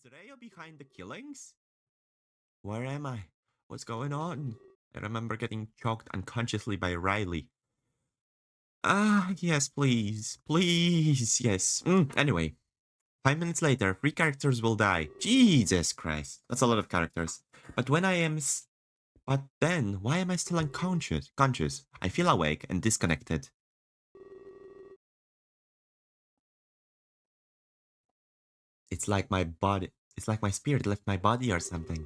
Is Reo behind the killings? Where am I? What's going on? I remember getting choked unconsciously by Riley. Ah, yes, please. Please, yes. Anyway, 5 minutes later, 3 characters will die. Jesus Christ. That's a lot of characters. But when I am... But then, why am I still unconscious? I feel awake and disconnected. It's like my body... It's like my spirit left my body or something.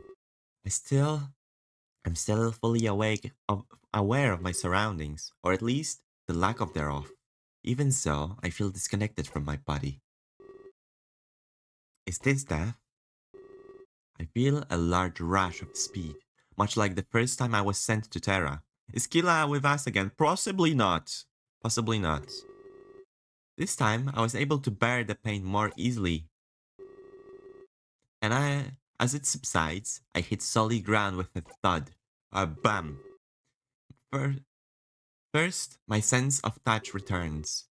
I'm still fully aware of my surroundings, or at least the lack of thereof. Even so, I feel disconnected from my body. Is this death? I feel a large rush of speed, much like the first time I was sent to Terra. Is Killa with us again? Possibly not. Possibly not. This time, I was able to bear the pain more easily. And as it subsides, I hit solid ground with a thud. A bam. First, my sense of touch returns.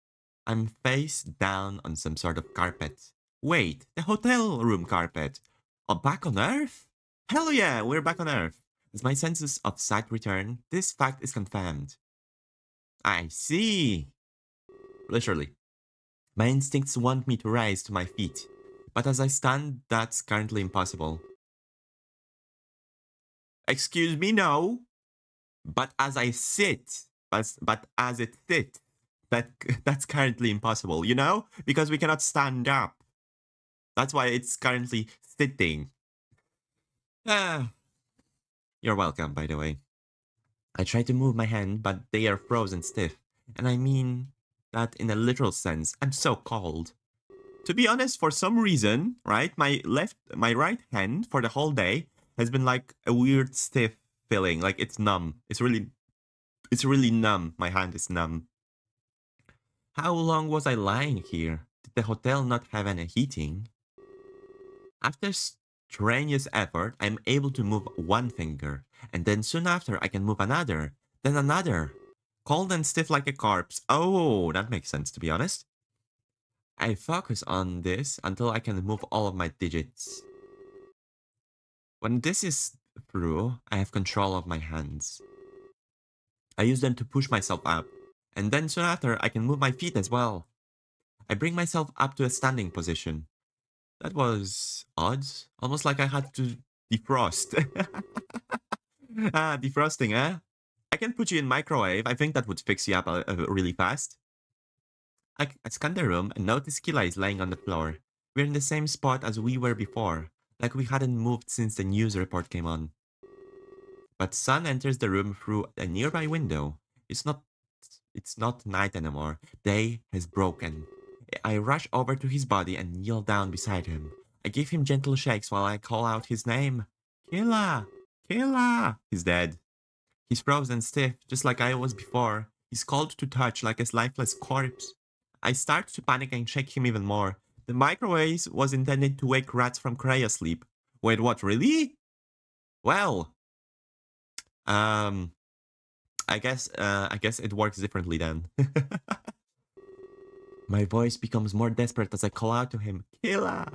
I'm face down on some sort of carpet. Wait, the hotel room carpet. Oh, back on Earth? Hell yeah, we're back on Earth. As my senses of sight return, this fact is confirmed. I see. Literally. My instincts want me to rise to my feet. But as I stand, that's currently impossible. Excuse me, no. But as I sit, but as it sits, that's currently impossible, you know? Because we cannot stand up. That's why it's currently sitting. You're welcome, by the way. I try to move my hand, but they are frozen stiff. And I mean that in a literal sense. I'm so cold. To be honest, for some reason, right, my right hand for the whole day has been like a weird stiff feeling, like it's numb. It's really numb. My hand is numb. How long was I lying here? Did the hotel not have any heating? After strenuous effort, I'm able to move one finger, and then soon after I can move another, then another. Cold and stiff like a corpse. Oh, that makes sense, to be honest. I focus on this until I can move all of my digits. When this is through, I have control of my hands. I use them to push myself up, and then soon after I can move my feet as well. I bring myself up to a standing position. That was odd, almost like I had to defrost. Defrosting, eh? I can put you in microwave. I think that would fix you up really fast. I scan the room and notice Killa is laying on the floor. We're in the same spot as we were before, like we hadn't moved since the news report came on. But sun enters the room through a nearby window. It's not night anymore. Day has broken. I rush over to his body and kneel down beside him. I give him gentle shakes while I call out his name. Killa! Killa! He's dead. He's frozen stiff, just like I was before. He's cold to touch like a lifeless corpse. I start to panic and shake him even more. The microwave was intended to wake rats from cryosleep. Wait, what, really? Well, I guess it works differently then. My voice becomes more desperate as I call out to him, Killa!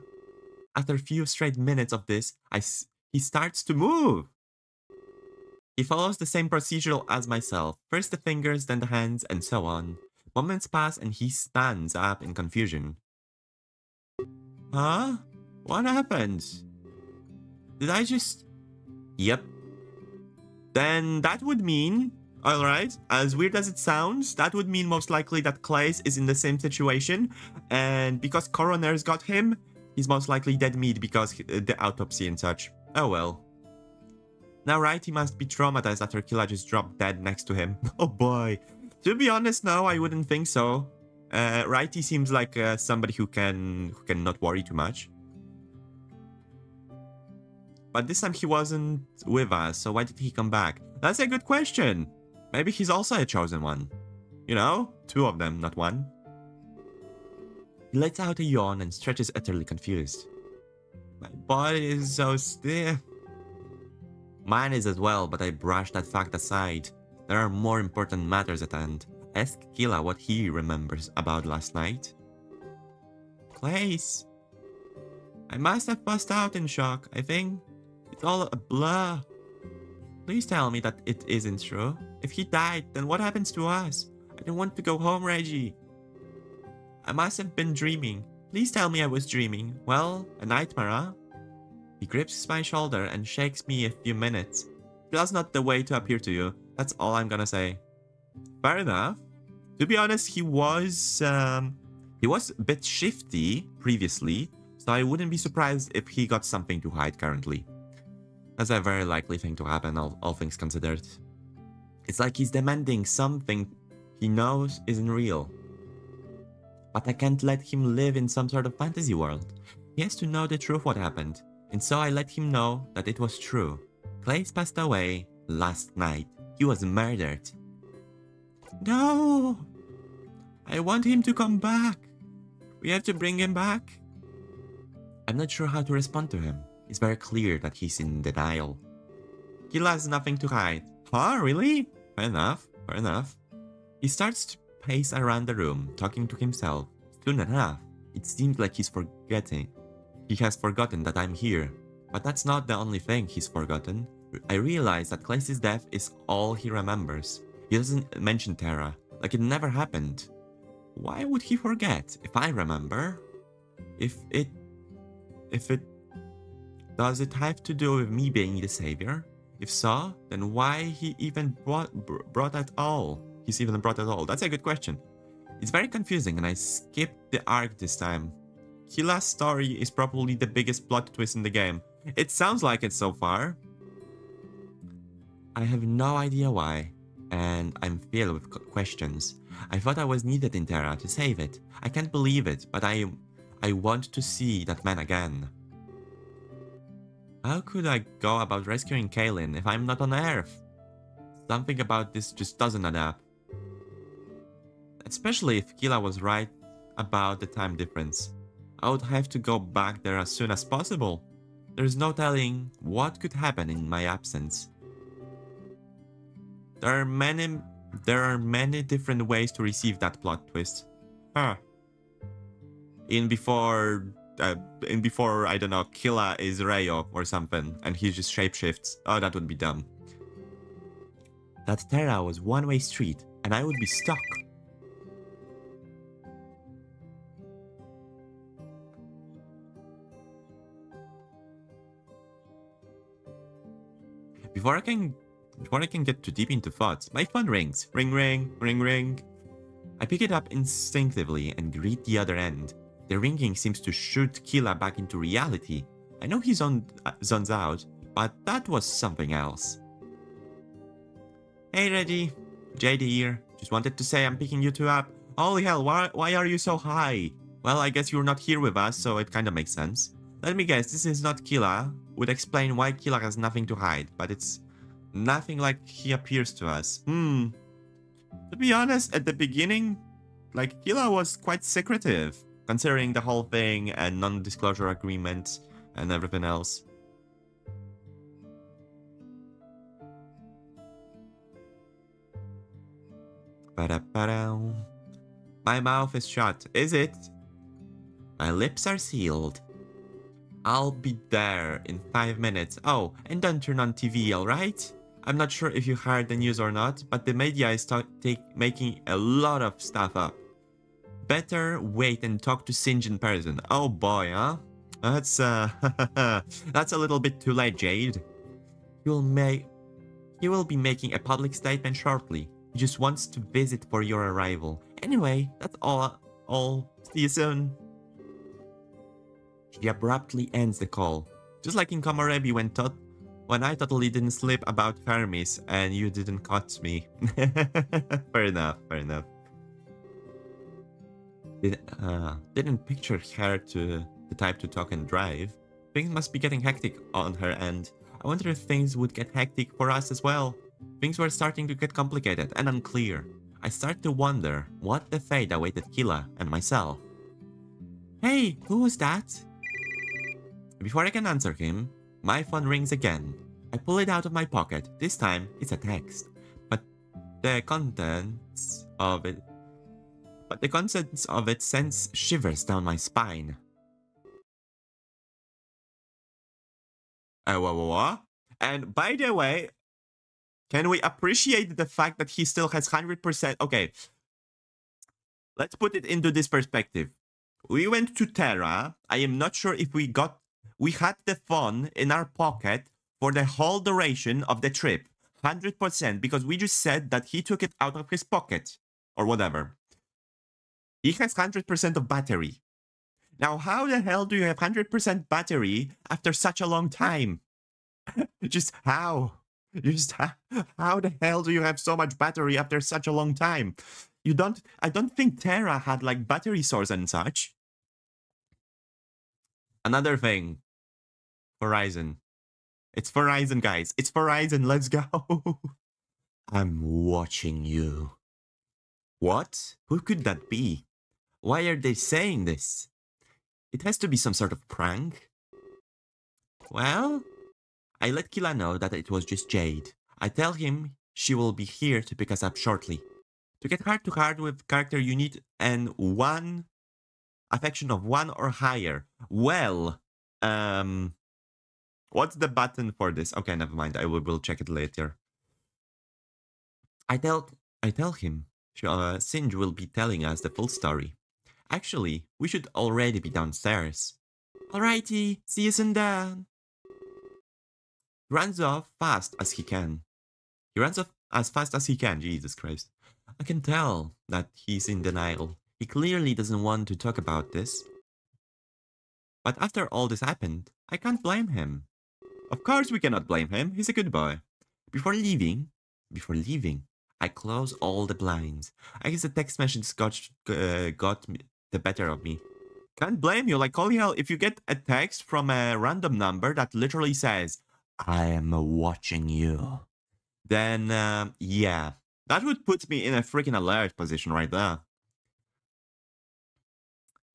After a few straight minutes of this, he starts to move. He follows the same procedure as myself. First the fingers, then the hands, and so on. Moments pass and he stands up in confusion. Huh? What happened? Did I just... Yep. Then that would mean... Alright, as weird as it sounds, that would mean most likely that Klace is in the same situation. And because coroners got him, he's most likely dead meat because the autopsy and such. Oh well. Now Righty must be traumatized after Killa just dropped dead next to him. Oh boy. To be honest, no, I wouldn't think so. Righty seems like somebody who can not worry too much. But this time he wasn't with us, so why did he come back? That's a good question. Maybe he's also a chosen one. You know? 2 of them, not 1. He lets out a yawn and stretches utterly confused. My body is so stiff. Mine is as well, but I brush that fact aside. There are more important matters at hand. Ask Killa what he remembers about last night. Klace. I must have passed out in shock. I think it's all a blur. Please tell me that it isn't true. If he died, then what happens to us? I don't want to go home, Reggie. I must have been dreaming. Please tell me I was dreaming. Well, a nightmare, huh? He grips my shoulder and shakes me a few minutes. That's not the way to appear to you. That's all I'm gonna say. Fair enough. To be honest, he was a bit shifty previously, so I wouldn't be surprised if he got something to hide currently. That's a very likely thing to happen, all things considered. It's like he's demanding something he knows isn't real. But I can't let him live in some sort of fantasy world. He has to know the truth what happened, and so I let him know that it was true. Klace passed away last night. He was murdered. No! I want him to come back. We have to bring him back. I'm not sure how to respond to him. It's very clear that he's in denial. Killa has nothing to hide. Huh, really? Fair enough, fair enough. He starts to pace around the room, talking to himself. Soon enough, it seems like he's forgetting. He has forgotten that I'm here. But that's not the only thing he's forgotten. I realize that Klace's death is all he remembers. He doesn't mention Terra, like it never happened. Why would he forget, if I remember? Does it have to do with me being the savior? If so, then why he even brought at all? He's even brought at all. That's a good question. It's very confusing and I skipped the arc this time. Killa's story is probably the biggest plot twist in the game. It sounds like it so far. I have no idea why, and I'm filled with questions. I thought I was needed in Terra to save it. I can't believe it, but I want to see that man again. How could I go about rescuing Kaylin if I'm not on Earth? Something about this just doesn't add up. Especially if Killa was right about the time difference. I would have to go back there as soon as possible. There's no telling what could happen in my absence. There are many different ways to receive that plot twist. Huh. Before, I don't know, Killa is Rayo or something, and he just shapeshifts. Oh, that would be dumb. That Terra was one-way street, and I would be stuck. Before I can get too deep into thoughts, my phone rings. Ring, ring, ring, ring. I pick it up instinctively and read the other end. The ringing seems to shoot Killa back into reality. I know he zones out, but that was something else. Hey Reggie, JD here. Just wanted to say I'm picking you two up. Holy hell, why are you so high? Well, I guess you're not here with us, so it kinda makes sense. Let me guess, this is not Killa. Would explain why Killa has nothing to hide, but it's nothing like he appears to us. To be honest, at the beginning, like, Killa was quite secretive, considering the whole thing and non-disclosure agreement and everything else. Ba-da-ba-da. My mouth is shut, is it? My lips are sealed. I'll be there in 5 minutes. Oh, and don't turn on TV, alright? I'm not sure if you heard the news or not, but the media is making a lot of stuff up. Better wait and talk to Singe in person. Oh boy, huh? That's that's a little bit too late, Jade. He will be making a public statement shortly. He just wants to visit for your arrival. Anyway, that's all. See you soon. She abruptly ends the call. Just like in Komorebi when I totally didn't slip about Hermes and you didn't catch me. Fair enough, fair enough. Didn't picture her to the type to talk and drive. Things must be getting hectic on her end. I wonder if things would get hectic for us as well. Things were starting to get complicated and unclear. I start to wonder what the fate awaited Killa and myself. Hey, who was that? Before I can answer him, my phone rings again. I pull it out of my pocket. This time, it's a text. But the contents of it sends shivers down my spine. What? And by the way, can we appreciate the fact that he still has 100%? Okay, let's put it into this perspective. We went to Terra. I am not sure if we had the phone in our pocket for the whole duration of the trip. 100%, because we just said that he took it out of his pocket or whatever. He has 100% of battery. Now, how the hell do you have 100% battery after such a long time? Just how? How the hell do you have so much battery after such a long time? I don't think Terra had like battery source and such. Another thing. Horizon. It's Horizon, guys. It's Horizon. Let's go. I'm watching you. What? Who could that be? Why are they saying this? It has to be some sort of prank. Well, I let Kila know that it was just Jade. I tell him she will be here to pick us up shortly. To get heart to heart with character you need and one affection of 1 or higher. Well, what's the button for this? Okay, never mind. I will check it later. I tell him Singe will be telling us the full story. Actually, we should already be downstairs. Alrighty, see you soon then. He runs off fast as he can. He runs off as fast as he can, Jesus Christ. I can tell that he's in denial. He clearly doesn't want to talk about this. But after all this happened, I can't blame him. Of course we cannot blame him, he's a good boy. Before leaving, I close all the blinds. I guess the text message got the better of me. Can't blame you, like holy hell, if you get a text from a random number that literally says, I am watching you, then yeah, that would put me in a freaking alert position right there.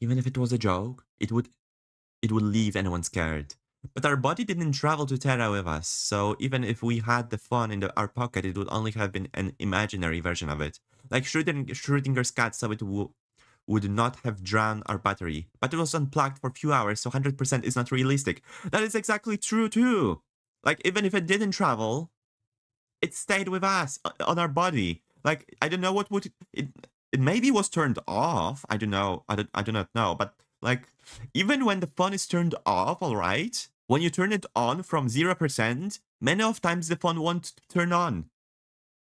Even if it was a joke, it would leave anyone scared. But our body didn't travel to Terra with us, so even if we had the phone in our pocket, it would only have been an imaginary version of it. Like Schrödinger's cat, so it would not have drained our battery. But it was unplugged for a few hours, so 100% is not realistic. That is exactly true too. Like, even if it didn't travel, it stayed with us, on our body. Like, I don't know what would... It maybe was turned off. I don't know. I do not know. But, like, even when the phone is turned off, alright? When you turn it on from 0%, many of times the phone won't turn on.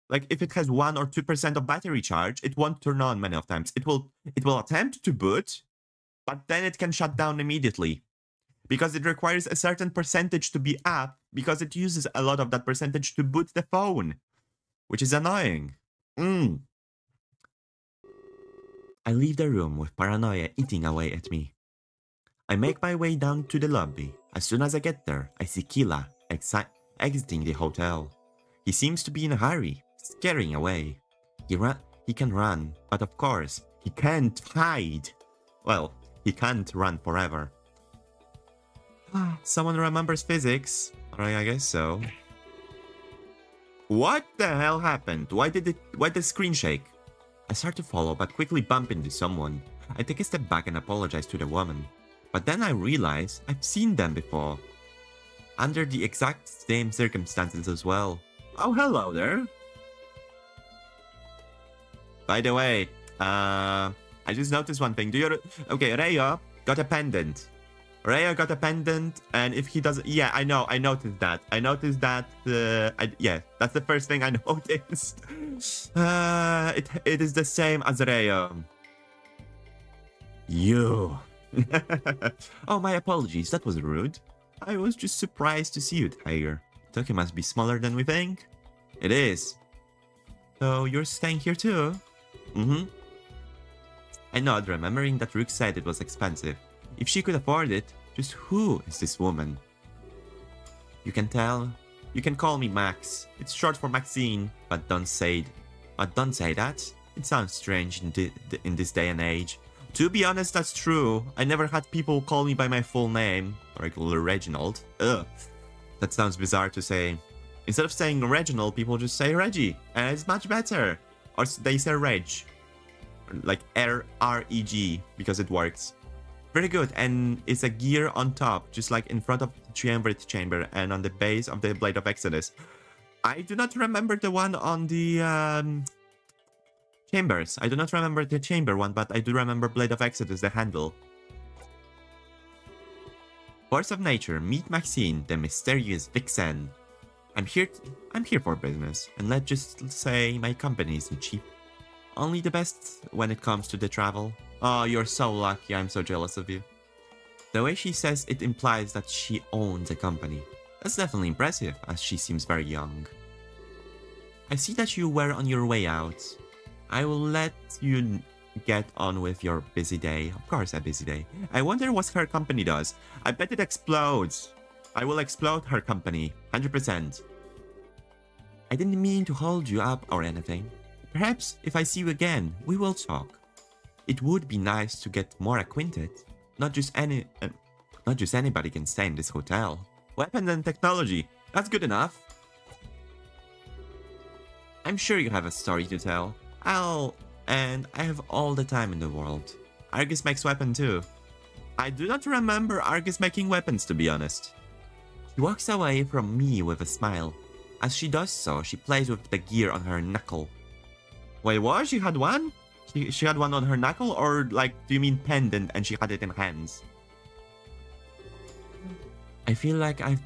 Like, if it has 1 or 2% of battery charge, it won't turn on many of times. It will attempt to boot, but then it can shut down immediately. Because it requires a certain percentage to be up, because it uses a lot of that percentage to boot the phone. Which is annoying. I leave the room with paranoia eating away at me. I make my way down to the lobby. As soon as I get there, I see Kila exiting the hotel. He seems to be in a hurry, scaring away. He can run, but of course, he can't hide. Well, he can't run forever. Someone remembers physics. Alright, I guess so. What the hell happened? Why did the screen shake? I start to follow, but quickly bump into someone. I take a step back and apologize to the woman. But then I realize I've seen them before. Under the exact same circumstances as well. Oh, hello there. By the way, I just noticed one thing. Okay, Rhea got a pendant. Rhea got a pendant, and if he doesn't... Yeah, I know, I noticed that. Yeah, that's the first thing I noticed. It is the same as Rhea. You. Oh, my apologies, that was rude. I was just surprised to see you, Tiger. Tokyo must be smaller than we think. It is. So, you're staying here too? I nod, remembering that Rook said it was expensive. If she could afford it, just who is this woman? You can call me Max. It's short for Maxine, but don't say that. It sounds strange in this day and age. To be honest, that's true. I never had people call me by my full name, regular Reginald. Ugh, that sounds bizarre to say. Instead of saying Reginald, people just say Reggie, and it's much better. Or they say Reg, like R-E-G, because it works. Very good, and it's a gear on top, just like in front of the triumvirate chamber and on the base of the Blade of Exodus. I do not remember the one on the chambers. I do not remember the chamber one, but I do remember Blade of Exodus, the handle. Force of Nature, meet Maxine, the mysterious vixen. I'm here for business, and let's just say my company isn't cheap. Only the best when it comes to the travel. Oh, you're so lucky, I'm so jealous of you. The way she says it implies that she owns a company. That's definitely impressive, as she seems very young. I see that you were on your way out. I will let you get on with your busy day. Of course, a busy day. I wonder what her company does. I bet it explodes. I will explode her company, 100%. I didn't mean to hold you up or anything. Perhaps if I see you again, we will talk. It would be nice to get more acquainted. Not just anybody can stay in this hotel. Weapons and technology, that's good enough. I'm sure you have a story to tell. And I have all the time in the world. Argus makes weapons too. I do not remember Argus making weapons, to be honest. She walks away from me with a smile. As she does so, she plays with the gear on her knuckle. Wait, what? She had one? She had one on her knuckle? Or, like, do you mean pendant and she had it in hands? I feel like I've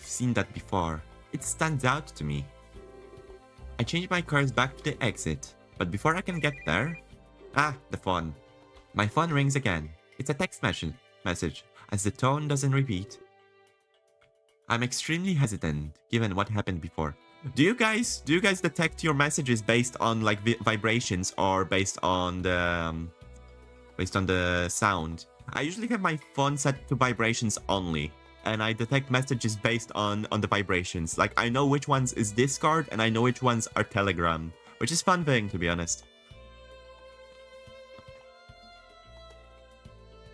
seen that before. It stands out to me. I change my course back to the exit, but before I can get there... Ah, the phone. My phone rings again. It's a text message, as the tone doesn't repeat. I'm extremely hesitant, given what happened before. Do you guys detect your messages based on like vibrations or based on the sound? I usually have my phone set to vibrations only, and I detect messages based on the vibrations. Like, I know which ones is Discord and I know which ones are Telegram, which is fun thing, to be honest.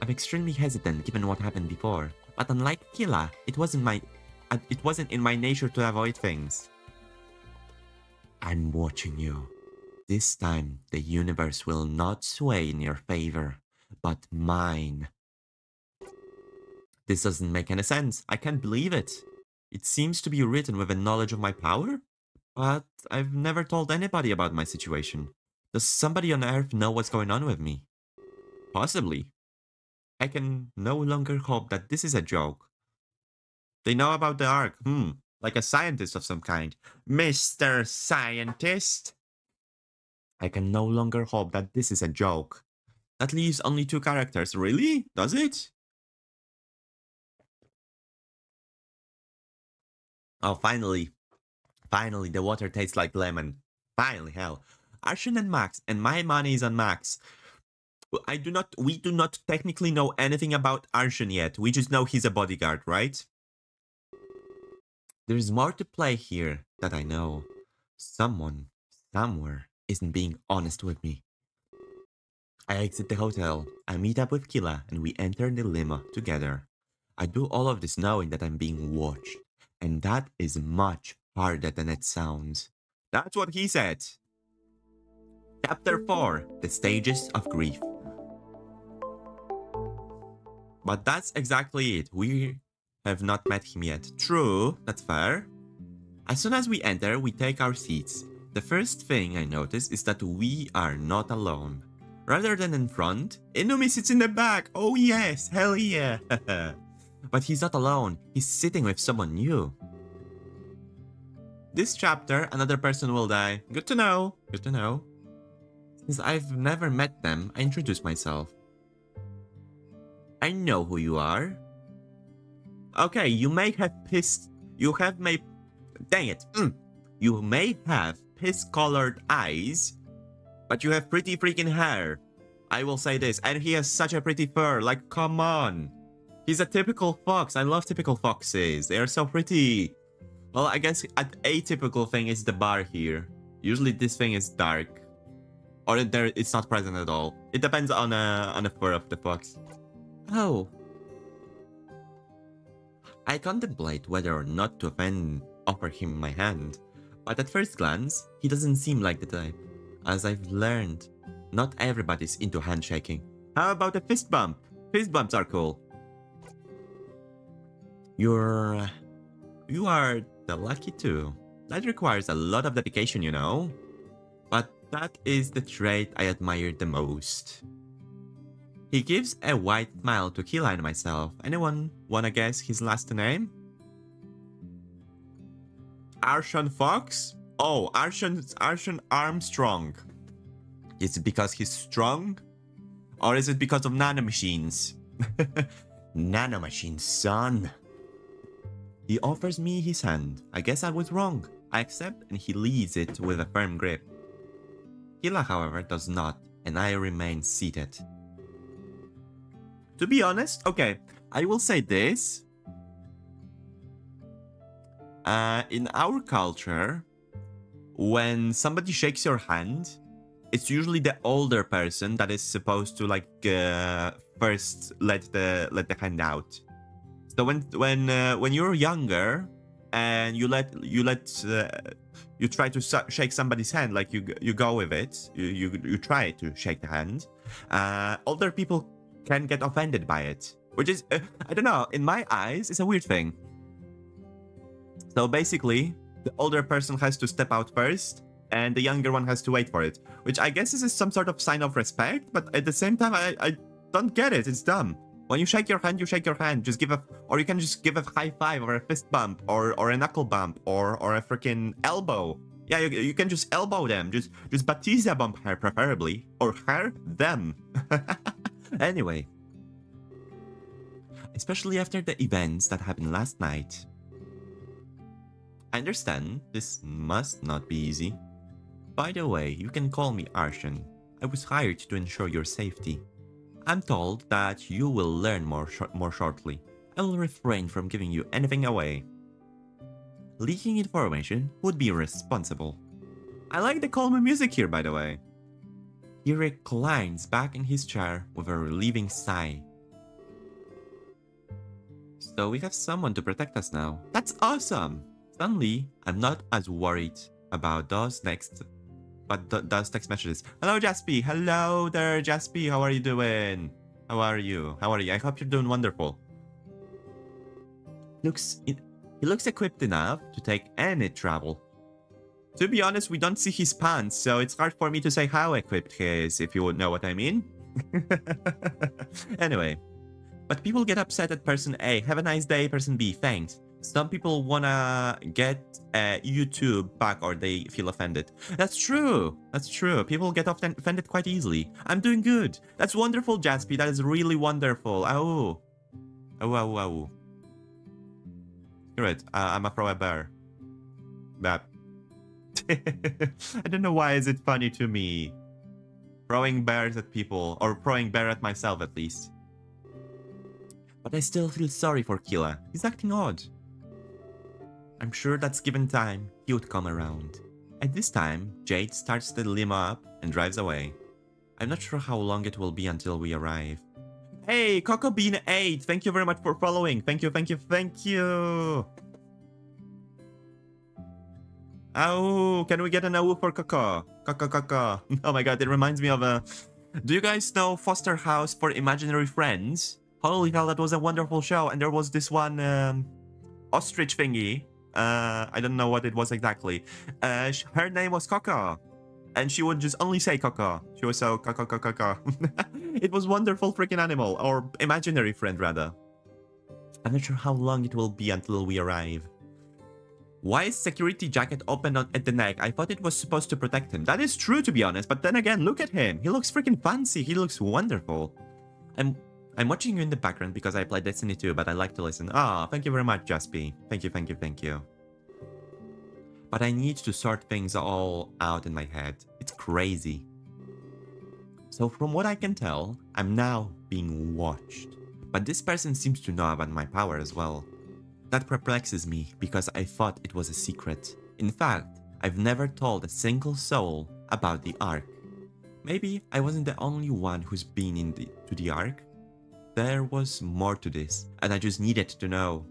I'm extremely hesitant given what happened before, but unlike Killa, it wasn't in my nature to avoid things. I'm watching you. This time, the universe will not sway in your favor, but mine. This doesn't make any sense. I can't believe it. It seems to be written with a knowledge of my power, but I've never told anybody about my situation. Does somebody on Earth know what's going on with me? Possibly. I can no longer hope that this is a joke. They know about the Ark, like a scientist of some kind. Mr. Scientist? I can no longer hope that this is a joke. That leaves only 2 characters. Really? Does it? Oh, finally. Finally, the water tastes like lemon. Finally, hell. Arshan and Max, and my money is on Max. We do not technically know anything about Arshan yet. We just know he's a bodyguard, right? There's more to play here that I know. Someone, somewhere, isn't being honest with me. I exit the hotel, I meet up with Killa, and we enter the limo together. I do all of this knowing that I'm being watched, and that is much harder than it sounds. That's what he said. Chapter 4, The Stages of Grief. But that's exactly it. We have not met him yet. True, that's fair. As soon as we enter, we take our seats. The first thing I notice is that we are not alone. Rather than in front, Inumi sits in the back. Oh yes, hell yeah. But he's not alone. He's sitting with someone new. This chapter, another person will die. Good to know. Good to know. Since I've never met them, I introduce myself. I know who you are. Okay, you may have dang it. You may have piss-colored eyes, but you have pretty freaking hair. I will say this, and he has such a pretty fur, like, come on. He's a typical fox. I love typical foxes. They are so pretty. Well, I guess an atypical thing is the bar here. Usually this thing is dark. Or it's not present at all. It depends on the fur of the fox. Oh. I contemplate whether or not to offer him my hand, but at first glance, he doesn't seem like the type. As I've learned, not everybody's into handshaking. How about a fist bump? Fist bumps are cool. You are the lucky two. That requires a lot of dedication, you know. But that is the trait I admire the most. He gives a wide smile to Kila and myself. Anyone wanna guess his last name? Arshan Fox? Oh, Arshan Armstrong. Is it because he's strong? Or is it because of nanomachines? Nanomachines, son. He offers me his hand. I guess I was wrong. I accept and he leads it with a firm grip. Kila, however, does not, and I remain seated. To be honest, okay, I will say this. In our culture, when somebody shakes your hand, it's usually the older person that is supposed to like first let the hand out. So when you're younger and you try to shake somebody's hand, like you go with it, you try to shake the hand. Older people can get offended by it, which is I don't know. In my eyes, it's a weird thing. So basically, the older person has to step out first, and the younger one has to wait for it, which I guess is some sort of sign of respect, but at the same time, I don't get it. It's dumb. When you shake your hand, you shake your hand. Just give or you can just give a high five or a fist bump or a knuckle bump or a freaking elbow. Yeah, you can just elbow them. Just Batista bump her, preferably. Or her, them. Anyway. Especially after the events that happened last night. I understand this must not be easy. By the way, you can call me Arshan. I was hired to ensure your safety. I'm told that you will learn more shortly. I will refrain from giving you anything away. Leaking information would be irresponsible. I like the calm music here, by the way. He reclines back in his chair with a relieving sigh. So we have someone to protect us now. That's awesome! Suddenly, I'm not as worried about those text messages. Hello, Jaspy. Hello there, Jaspy. How are you doing? How are you? I hope you're doing wonderful. He looks equipped enough to take any trouble. To be honest, we don't see his pants, so it's hard for me to say how equipped he is, if you would know what I mean. Anyway. But people get upset at person A. Have a nice day, person B. Thanks. Some people wanna get YouTube back or they feel offended. That's true. That's true. People get offended quite easily. I'm doing good. That's wonderful, Jaspy. That is really wonderful. Oh. Oh. You're right. I'm a throw a bear. But I don't know why is it funny to me. Throwing bears at people. Or throwing bear at myself at least. But I still feel sorry for Kila. He's acting odd. I'm sure that's given time, he would come around. At this time, Jade starts the limo up and drives away. I'm not sure how long it will be until we arrive. Hey, Coco Bean 8, thank you very much for following. Thank you. Oh, can we get an AU for Coco? Coco. Oh my god, it reminds me of a... Do you guys know Foster House for Imaginary Friends? Holy hell, that was a wonderful show. And there was this one ostrich thingy. I don't know what it was exactly. Her name was Coco. And she would just only say Coco. She was so Coco. It was wonderful freaking animal. Or imaginary friend, rather. I'm not sure how long it will be until we arrive. Why is security jacket open at the neck? I thought it was supposed to protect him. That is true, to be honest. But then again, look at him. He looks freaking fancy. He looks wonderful. I'm watching you in the background because I play Destiny 2, but I like to listen. Ah, thank you very much, Jaspy. Thank you. But I need to sort things all out in my head. It's crazy. So from what I can tell, I'm now being watched. But this person seems to know about my power as well. That perplexes me because I thought it was a secret. In fact, I've never told a single soul about the Ark. Maybe I wasn't the only one who's been to the Ark. There was more to this, and I just needed to know.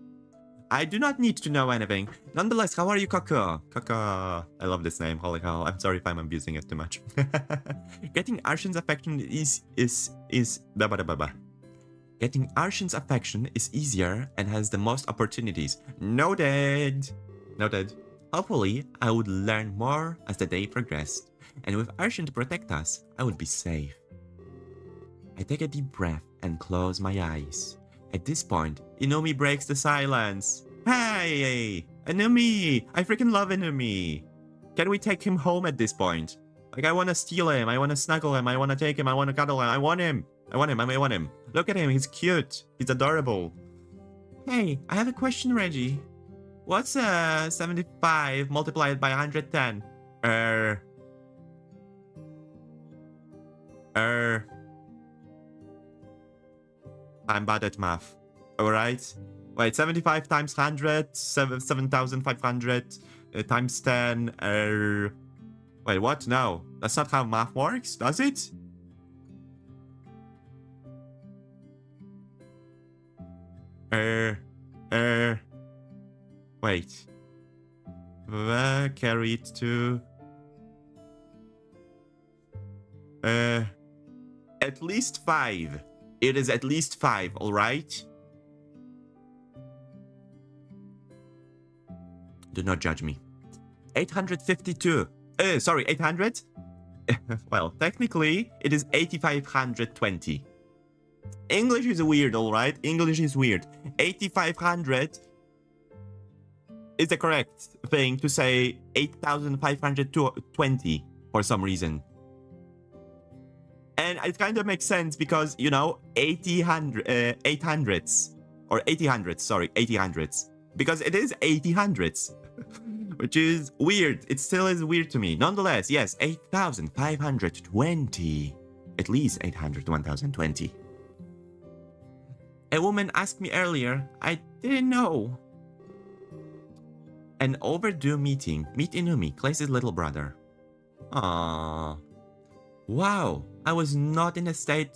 I do not need to know anything. Nonetheless, how are you, Kaka? Kaka. I love this name. Holy hell. I'm sorry if I'm abusing it too much. Getting Arshan's affection is Getting Arshan's affection is easier and has the most opportunities. Noted. Noted. Hopefully, I would learn more as the day progressed. And with Arshan to protect us, I would be safe. I take a deep breath and close my eyes. At this point, Inumi breaks the silence. Hey! Inumi! I freaking love Inumi! Can we take him home at this point? Like, I wanna steal him, I wanna snuggle him, I wanna take him, I wanna cuddle him, I want him! I want him. Look at him, he's cute. He's adorable. Hey, I have a question, Reggie. What's 75 multiplied by 110? I'm bad at math. Alright? Wait, 75 times 100, 7,500 times 10, Wait, what? No. That's not how math works, does it? Wait. Carry it to... At least 5. It is at least 5, alright? Do not judge me. 852. Sorry, 800? Well, technically, it is 8,520. English is weird, alright? English is weird. 8,500 is the correct thing to say 8,520 for some reason. And it kind of makes sense because, you know, 800s. Or 8000s, sorry, 8000s. Because it is 8000s. Which is weird. It still is weird to me. Nonetheless, yes, 8,520. At least 800 1,020. A woman asked me earlier. I didn't know. An overdue meeting. Meet Inumi, Klace's little brother. Aww. Wow, I was not in a state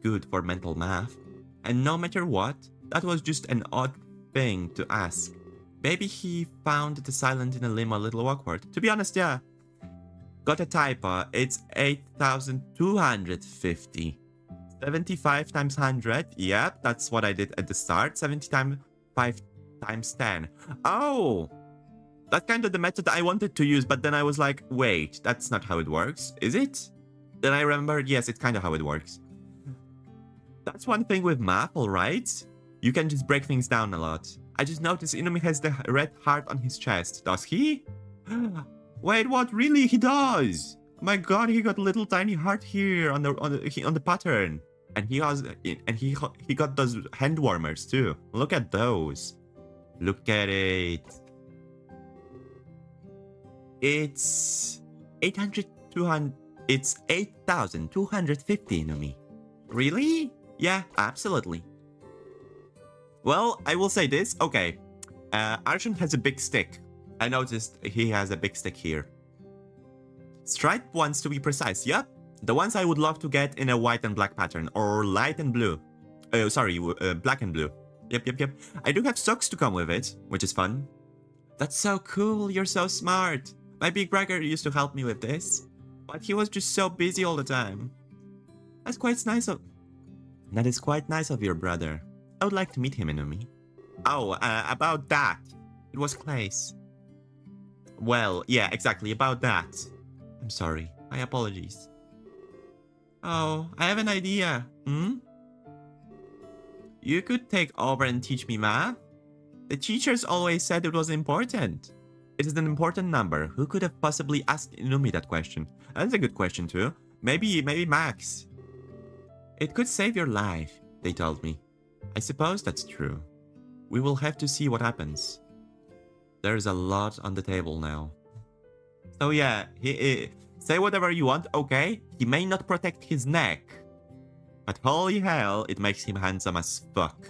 good for mental math. And no matter what, that was just an odd thing to ask. Maybe he found the silent in a limo a little awkward. To be honest, yeah. Got a typo. It's 8,250. 75 times 100. Yep, that's what I did at the start. 70 times 5 times 10. Oh! That's kind of the method I wanted to use, but then I was like, wait, that's not how it works, is it? Then I remembered, yes, it's kind of how it works. That's one thing with math, alright? You can just break things down a lot. I just noticed Inumi has the red heart on his chest. Does he? Wait, what? Really? He does! My god, he got a little tiny heart here on the pattern. And he got those hand warmers too. Look at those. Look at it. It's 8,250, Inumi. Really? Yeah, absolutely. Well, I will say this. Okay. Arshan has a big stick. I noticed he has a big stick here. Striped ones to be precise. Yep. The ones I would love to get in a white and black pattern. Or light and blue. Sorry, black and blue. Yep. I do have socks to come with it, which is fun. That's so cool. You're so smart. My big brother used to help me with this. But he was just so busy all the time. That's quite nice of... That is quite nice of your brother. I would like to meet him, Inumi. Oh, about that. It was Klace. Well, yeah, exactly, about that. I'm sorry. My apologies. Oh, I have an idea. You could take over and teach me math? The teachers always said it was important. It is an important number. Who could have possibly asked Inumi that question? That's a good question too. Maybe Max. It could save your life, they told me. I suppose that's true. We will have to see what happens. There's a lot on the table now. So yeah, say whatever you want, okay? He may not protect his neck. But holy hell, it makes him handsome as fuck.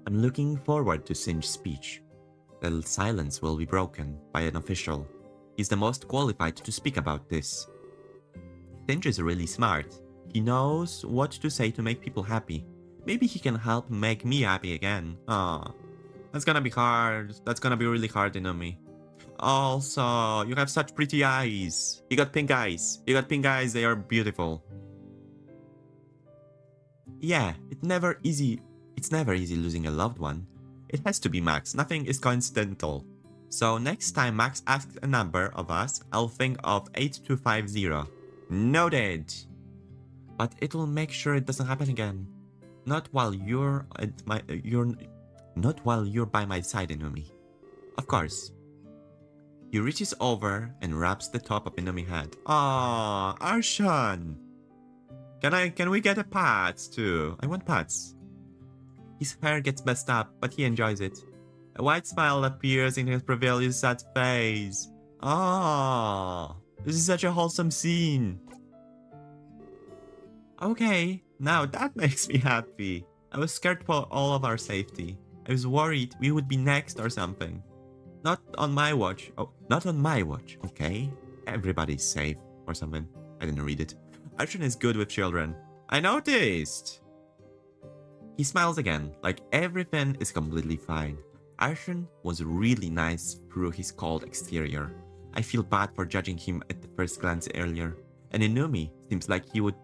I'm looking forward to Singe's speech. The silence will be broken by an official. He's the most qualified to speak about this. Singe is really smart. He knows what to say to make people happy. Maybe he can help make me happy again. Aw. That's gonna be hard. That's gonna be really hard, Inumi. Also, you have such pretty eyes. You got pink eyes. You got pink eyes, they are beautiful. Yeah, it's never easy losing a loved one. It has to be Max, nothing is coincidental. So next time Max asks a number of us, I'll think of 8250. Noted! But it will make sure it doesn't happen again. Not while you're by my side, Inumi. Of course. He reaches over and wraps the top of Inumi's head. Aww, Arshan! Can we get a pats too? I want pats. His hair gets messed up, but he enjoys it. A white smile appears in his previous sad face. Aww, this is such a wholesome scene. Okay, now that makes me happy. I was scared for all of our safety. I was worried we would be next or something. Not on my watch. Oh, not on my watch, okay? Everybody's safe or something. I didn't read it. Arshan is good with children. I noticed! He smiles again, like everything is completely fine. Arshan was really nice through his cold exterior. I feel bad for judging him at the first glance earlier. And Inumi seems like he would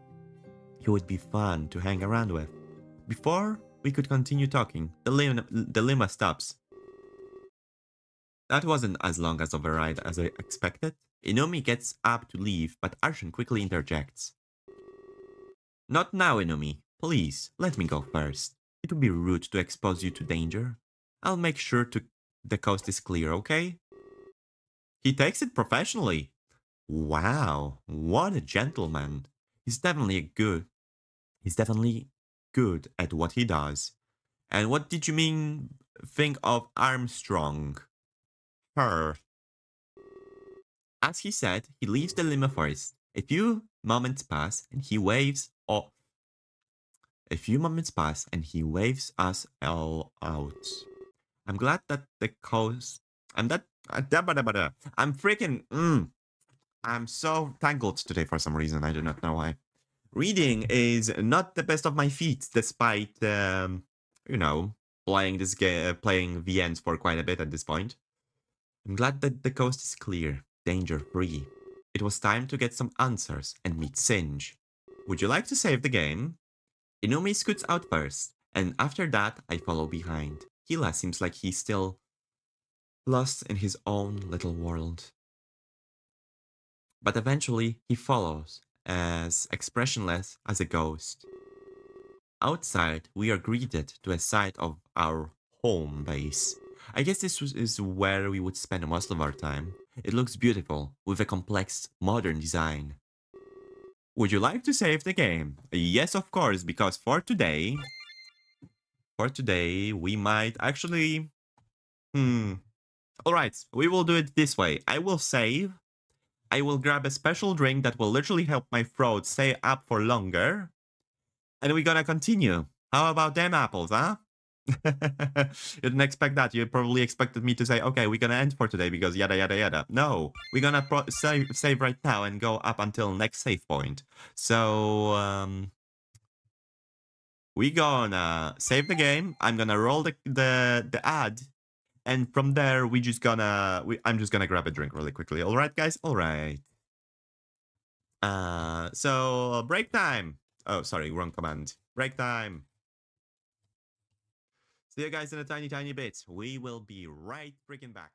be fun to hang around with. Before we could continue talking, the limo stops. That wasn't as long as of a ride as I expected. Inumi gets up to leave, but Arshan quickly interjects. Not now, Inumi. Please, let me go first. It would be rude to expose you to danger. I'll make sure the coast is clear, okay? He takes it professionally. Wow, what a gentleman. He's definitely good at what he does. And what did you mean think of Armstrong? Her. As he said, he leaves the limo first. A few moments pass and he waves us all out. I'm glad that the coast. I'm so tangled today for some reason. I do not know why. Reading is not the best of my feats, despite playing this game, playing VNs for quite a bit at this point. I'm glad that the coast is clear, danger-free. It was time to get some answers and meet Singe. Would you like to save the game? Inumi scoots out first, and after that, I follow behind. Hila seems like he's still lost in his own little world. But eventually, he follows, as expressionless as a ghost. Outside, we are greeted to a sight of our home base. I guess this is where we would spend most of our time. It looks beautiful, with a complex, modern design. Would you like to save the game? Yes, of course, because for today, we might actually... Alright, we will do it this way. I will save. I will grab a special drink that will literally help my throat stay up for longer. And we're gonna continue. How about them apples, huh? You didn't expect that. You probably expected me to say, okay, we're gonna end for today because yada yada yada. No, we're gonna save right now and go up until next save point. So we're gonna save the game. I'm gonna roll the ad, and from there we just gonna I'm just gonna grab a drink really quickly. All right, guys. All right. So break time. Oh, sorry, wrong command. Break time. See you guys in a tiny bit. We will be right freaking back.